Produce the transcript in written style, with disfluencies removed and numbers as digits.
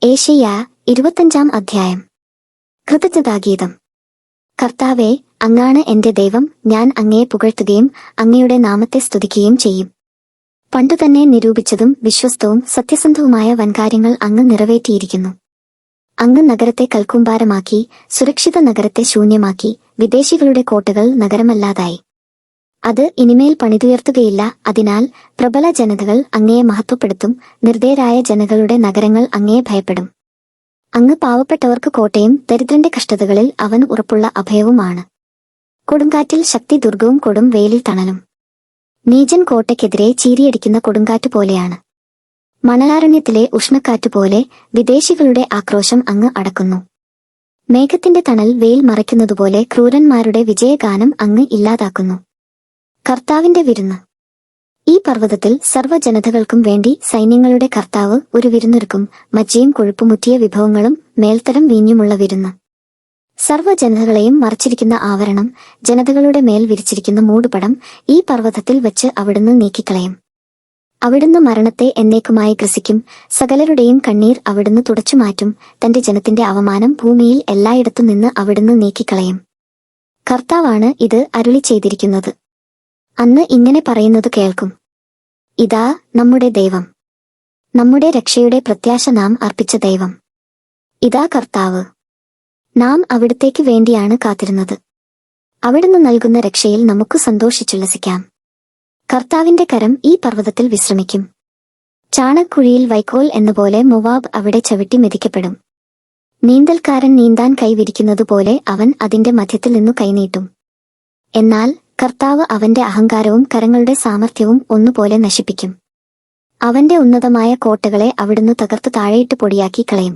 ഏശയ്യാ 25 അധ്യായം. കൃതജ്ഞതാഗീതം. കർത്താവേ, അങ്ങാണ് എന്റെ ദൈവം, ഞാൻ അങ്ങയെ പുകഴ്ത്തുകയും അങ്ങയുടെ നാമത്തെ സ്തുതിക്കുകയും ചെയ്യും. പണ്ടുതന്നെ നിരൂപിച്ചതും വിശ്വസ്തവും സത്യസന്ധവുമായ വൻകാര്യങ്ങൾ അങ്ങ് നിറവേറ്റിയിരിക്കുന്നു. അങ്ങ് നഗരത്തെ കൽക്കൂമ്പാരമാക്കി, സുരക്ഷിത നഗരത്തെ ശൂന്യമാക്കി, വിദേശികളുടെ കോട്ടകൾ നഗരമല്ലാതായി. അത് ഇനിമേൽ പണിതുയർത്തുകയില്ല. അതിനാൽ പ്രബല ജനതകൾ അങ്ങയെ മഹത്വപ്പെടുത്തും, നിർദ്ദയരായ ജനതകളുടെ നഗരങ്ങൾ അങ്ങയെ ഭയപ്പെടും. അങ്ങ് പാവപ്പെട്ടവർക്ക് കോട്ടയും ദരിദ്രന്റെ കഷ്ടതകളിൽ അവൻ ഉറപ്പുള്ള അഭയവുമാണ്. കൊടുങ്കാറ്റിൽ ശക്തി ദുർഗവും കൊടും വെയിലിൽ തണലും. നീചൻ കോട്ടയ്ക്കെതിരെ ചീറിയടിക്കുന്ന കൊടുങ്കാറ്റ് പോലെയാണ്. മണലാരണ്യത്തിലെ ഉഷ്ണക്കാറ്റുപോലെ വിദേശികളുടെ ആക്രോശം അങ്ങ് അടക്കുന്നു. മേഘത്തിന്റെ തണൽ വെയിൽ മറയ്ക്കുന്നതുപോലെ ക്രൂരന്മാരുടെ വിജയഗാനം അങ്ങ് ഇല്ലാതാക്കുന്നു. കർത്താവിന്റെ വിരുന്ന്. ഈ പർവ്വതത്തിൽ സർവ്വജനതകൾക്കും വേണ്ടി സൈന്യങ്ങളുടെ കർത്താവ് ഒരു വിരുന്നൊരുക്കും, മജ്ജയും കൊഴുപ്പുമുറ്റിയ വിഭവങ്ങളും മേൽത്തരം വീഞ്ഞുമുള്ള വിരുന്ന്. സർവ്വജനതകളെയും മറച്ചിരിക്കുന്ന ആവരണം, ജനതകളുടെ മേൽ വിരിച്ചിരിക്കുന്ന മൂടുപടം ഈ പർവ്വതത്തിൽ വച്ച് അവിടുന്ന് നീക്കിക്കളയും. അവിടുന്ന് മരണത്തെ എന്നേക്കുമായി ഗ്രസിക്കും. സകലരുടെയും കണ്ണീർ അവിടുന്ന് തുടച്ചുമാറ്റും. തന്റെ ജനത്തിന്റെ അവമാനം ഭൂമിയിൽ എല്ലായിടത്തു നിന്ന് അവിടുന്ന് നീക്കിക്കളയും. കർത്താവാണ് ഇത് അരുളി ചെയ്തിരിക്കുന്നത്. അന്ന് ഇങ്ങനെ പറയുന്നത് കേൾക്കും: ഇതാ നമ്മുടെ ദൈവം, നമ്മുടെ രക്ഷയുടെ പ്രത്യാശ നാം അർപ്പിച്ച ദൈവം. ഇതാ കർത്താവ്, നാം അവിടുത്തേക്ക് വേണ്ടിയാണ് കാത്തിരുന്നത്. അവിടുന്ന് നൽകുന്ന രക്ഷയിൽ നമുക്ക് സന്തോഷിച്ചുല്ലസിക്കാം. കർത്താവിന്റെ കരം ഈ പർവ്വതത്തിൽ വിശ്രമിക്കും. ചാണകക്കുഴിയിൽ വൈക്കോൽ എന്നപോലെ മൊവാബ് അവിടെ ചവിട്ടി മെതിക്കപ്പെടും. നീന്തൽക്കാരൻ നീന്താൻ കൈവിരിക്കുന്നതുപോലെ അവൻ അതിന്റെ മധ്യത്തിൽ നിന്നു കൈനീട്ടും. എന്നാൽ കർത്താവ് അവന്റെ അഹങ്കാരവും കരങ്ങളുടെ സാമർഥ്യവും ഒന്നുപോലെ നശിപ്പിക്കും. അവന്റെ ഉന്നതമായ കോട്ടകളെ അവിടുന്ന് തകർത്ത് താഴെയിട്ട് പൊടിയാക്കി കളയും.